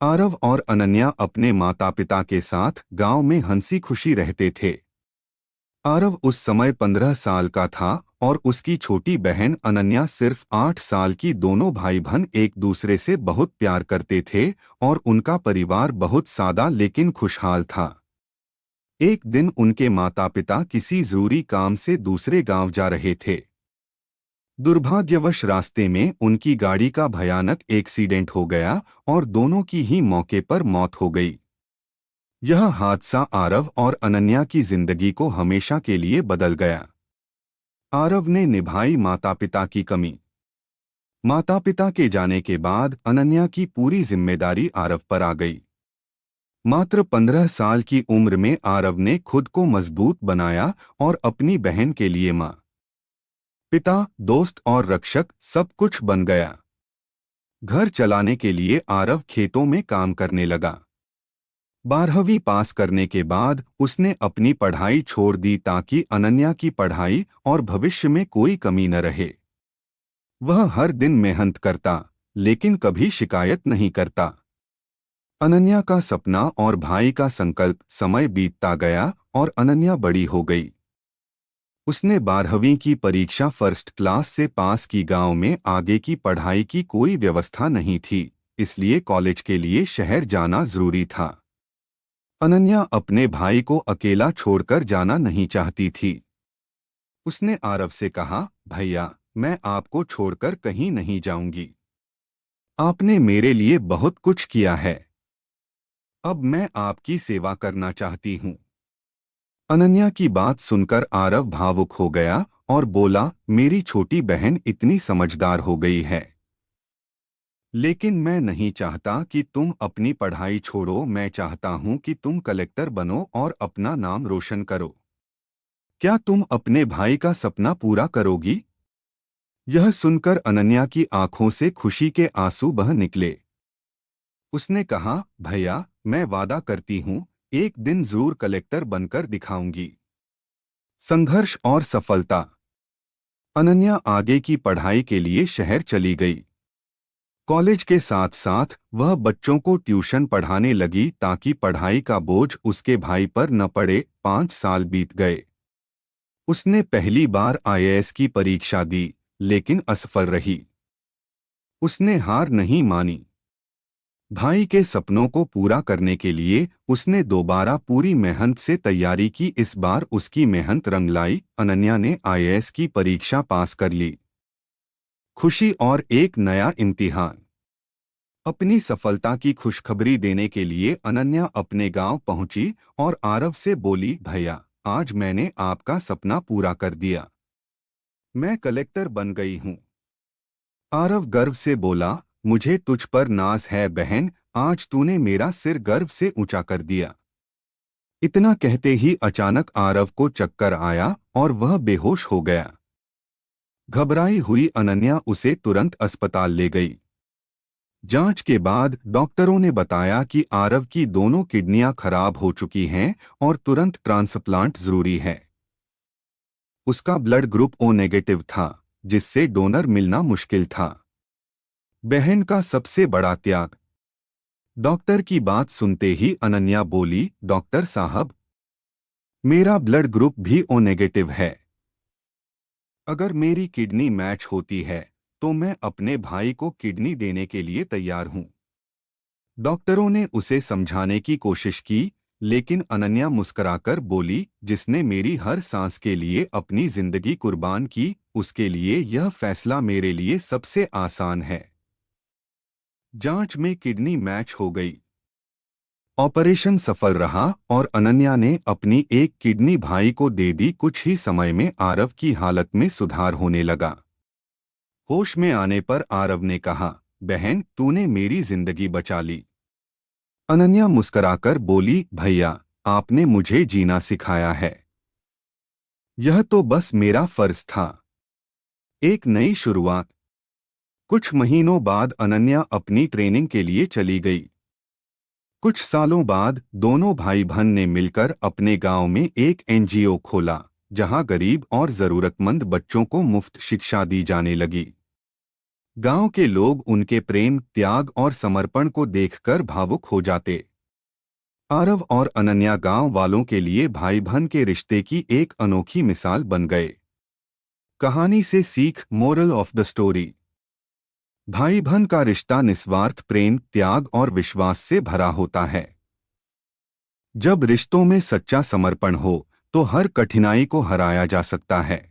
आरव और अनन्या अपने माता पिता के साथ गांव में हंसी खुशी रहते थे। आरव उस समय 15 साल का था और उसकी छोटी बहन अनन्या सिर्फ 8 साल की। दोनों भाई बहन एक दूसरे से बहुत प्यार करते थे और उनका परिवार बहुत सादा लेकिन खुशहाल था। एक दिन उनके माता पिता किसी जरूरी काम से दूसरे गांव जा रहे थे। दुर्भाग्यवश रास्ते में उनकी गाड़ी का भयानक एक्सीडेंट हो गया और दोनों की ही मौके पर मौत हो गई। यह हादसा आरव और अनन्या की जिंदगी को हमेशा के लिए बदल गया। आरव ने निभाई माता पिता की कमी। माता पिता के जाने के बाद अनन्या की पूरी जिम्मेदारी आरव पर आ गई। मात्र 15 साल की उम्र में आरव ने खुद को मजबूत बनाया और अपनी बहन के लिए मां, पिता, दोस्त और रक्षक सब कुछ बन गया। घर चलाने के लिए आरव खेतों में काम करने लगा। 12वीं पास करने के बाद उसने अपनी पढ़ाई छोड़ दी ताकि अनन्या की पढ़ाई और भविष्य में कोई कमी न रहे। वह हर दिन मेहनत करता लेकिन कभी शिकायत नहीं करता। अनन्या का सपना और भाई का संकल्प समय बीतता गया और अनन्या बड़ी हो गई। उसने 12वीं की परीक्षा फर्स्ट क्लास से पास की। गांव में आगे की पढ़ाई की कोई व्यवस्था नहीं थी, इसलिए कॉलेज के लिए शहर जाना जरूरी था। अनन्या अपने भाई को अकेला छोड़कर जाना नहीं चाहती थी। उसने आरव से कहा, भैया, मैं आपको छोड़कर कहीं नहीं जाऊंगी। आपने मेरे लिए बहुत कुछ किया है। अब मैं आपकी सेवा करना चाहती हूँ। अनन्या की बात सुनकर आरव भावुक हो गया और बोला, मेरी छोटी बहन इतनी समझदार हो गई है। लेकिन मैं नहीं चाहता कि तुम अपनी पढ़ाई छोड़ो। मैं चाहता हूं कि तुम कलेक्टर बनो और अपना नाम रोशन करो। क्या तुम अपने भाई का सपना पूरा करोगी? यह सुनकर अनन्या की आंखों से खुशी के आंसू बह निकले। उसने कहा, भैया, मैं वादा करती हूं, एक दिन जरूर कलेक्टर बनकर दिखाऊंगी। संघर्ष और सफलता। अनन्या आगे की पढ़ाई के लिए शहर चली गई। कॉलेज के साथ साथ वह बच्चों को ट्यूशन पढ़ाने लगी ताकि पढ़ाई का बोझ उसके भाई पर न पड़े। 5 साल बीत गए। उसने पहली बार आईएएस की परीक्षा दी लेकिन असफल रही। उसने हार नहीं मानी। भाई के सपनों को पूरा करने के लिए उसने दोबारा पूरी मेहनत से तैयारी की। इस बार उसकी मेहनत रंग लाई। अनन्या ने आईएएस की परीक्षा पास कर ली। खुशी और एक नया इम्तिहान। अपनी सफलता की खुशखबरी देने के लिए अनन्या अपने गांव पहुंची और आरव से बोली, भैया, आज मैंने आपका सपना पूरा कर दिया। मैं कलेक्टर बन गई हूं। आरव गर्व से बोला, मुझे तुझ पर नाज है बहन, आज तूने मेरा सिर गर्व से ऊंचा कर दिया। इतना कहते ही अचानक आरव को चक्कर आया और वह बेहोश हो गया। घबराई हुई अनन्या उसे तुरंत अस्पताल ले गई। जांच के बाद डॉक्टरों ने बताया कि आरव की दोनों किडनियां खराब हो चुकी हैं और तुरंत ट्रांसप्लांट जरूरी है। उसका ब्लड ग्रुप ओ नेगेटिव था, जिससे डोनर मिलना मुश्किल था। बहन का सबसे बड़ा त्याग। डॉक्टर की बात सुनते ही अनन्या बोली, डॉक्टर साहब, मेरा ब्लड ग्रुप भी ओ नेगेटिव है। अगर मेरी किडनी मैच होती है तो मैं अपने भाई को किडनी देने के लिए तैयार हूं। डॉक्टरों ने उसे समझाने की कोशिश की, लेकिन अनन्या मुस्कुराकर बोली, जिसने मेरी हर सांस के लिए अपनी जिंदगी कुर्बान की, उसके लिए यह फैसला मेरे लिए सबसे आसान है। जांच में किडनी मैच हो गई। ऑपरेशन सफल रहा और अनन्या ने अपनी एक किडनी भाई को दे दी। कुछ ही समय में आरव की हालत में सुधार होने लगा। होश में आने पर आरव ने कहा, बहन, तूने मेरी जिंदगी बचा ली। अनन्या मुस्कुराकर बोली, भैया, आपने मुझे जीना सिखाया है। यह तो बस मेरा फर्ज था। एक नई शुरुआत। कुछ महीनों बाद अनन्या अपनी ट्रेनिंग के लिए चली गई। कुछ सालों बाद दोनों भाई बहन ने मिलकर अपने गांव में एक एनजीओ खोला, जहां गरीब और जरूरतमंद बच्चों को मुफ्त शिक्षा दी जाने लगी। गांव के लोग उनके प्रेम, त्याग और समर्पण को देखकर भावुक हो जाते। आरव और अनन्या गांव वालों के लिए भाई बहन के रिश्ते की एक अनोखी मिसाल बन गए। कहानी से सीख, मोरल ऑफ द स्टोरी। भाई बहन का रिश्ता निस्वार्थ प्रेम, त्याग और विश्वास से भरा होता है। जब रिश्तों में सच्चा समर्पण हो तो हर कठिनाई को हराया जा सकता है।